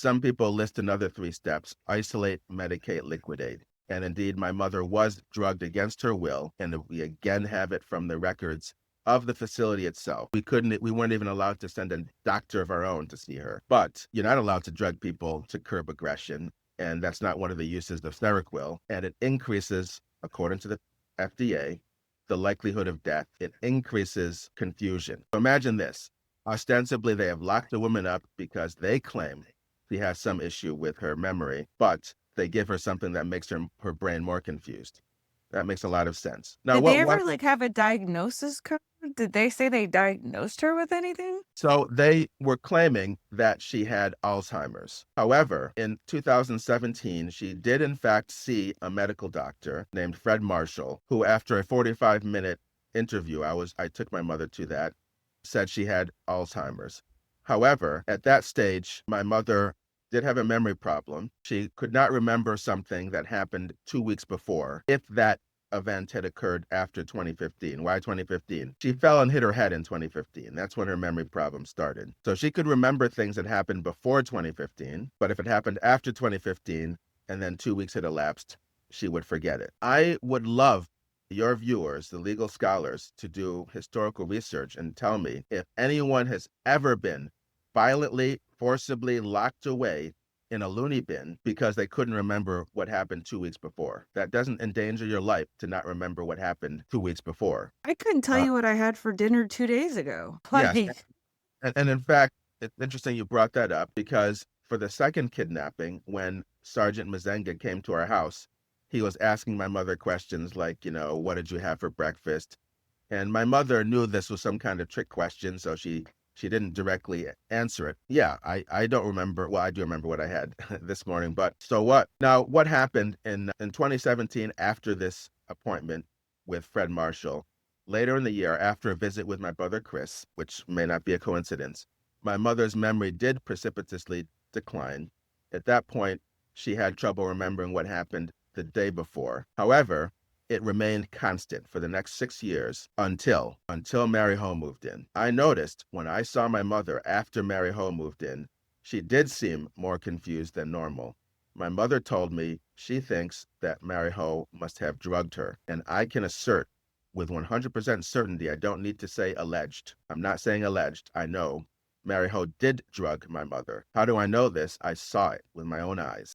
Some people list another 3 steps: isolate, medicate, liquidate. And indeed, my mother was drugged against her will, and we again have it from the records of the facility itself. We weren't even allowed to send a doctor of our own to see her. But you're not allowed to drug people to curb aggression, and that's not one of the uses of Seroquel. And it increases, according to the FDA, the likelihood of death. It increases confusion. So imagine this. Ostensibly, they have locked the woman up because they claim she has some issue with her memory, but they give her something that makes her brain more confused. That makes a lot of sense. Now, Did they what ever, like, have a diagnosis code? Did they say they diagnosed her with anything? so they were claiming that she had Alzheimer's. However, in 2017, she did in fact see a medical doctor named Fred Marshall, who after a 45-minute interview, I took my mother to that, said she had Alzheimer's. However, at that stage, my mother did have a memory problem. She could not remember something that happened 2 weeks before, if that event had occurred after 2015. Why 2015? She fell and hit her head in 2015. That's when her memory problem started. So she could remember things that happened before 2015, but if it happened after 2015 and then 2 weeks had elapsed, she would forget it. I would love your viewers, the legal scholars, to do historical research and tell me if anyone has ever been violently, forcibly locked away in a loony bin because they couldn't remember what happened 2 weeks before. That doesn't endanger your life to not remember what happened 2 weeks before. I couldn't tell Uh, you what I had for dinner 2 days ago. yes, Like, and in fact, it's interesting you brought that up because for the second kidnapping, when Sergeant Mazenga came to our house, he was asking my mother questions like, what did you have for breakfast? And my mother knew this was some kind of trick question, so she didn't directly answer it. Yeah, I don't remember. Well, I do remember what I had this morning, but so what? Now, what happened in 2017 after this appointment with Fred Marshall? Later in the year, after a visit with my brother Chris, which may not be a coincidence, my mother's memory did precipitously decline. At that point, she had trouble remembering what happened the day before. However, it remained constant for the next 6 years until Mary Ho moved in. I noticed when I saw my mother after Mary Ho moved in, she did seem more confused than normal. My mother told me she thinks that Mary Ho must have drugged her, and I can assert with 100% certainty, I don't need to say alleged. I'm not saying alleged. I know Mary Ho did drug my mother. How do I know this? I saw it with my own eyes.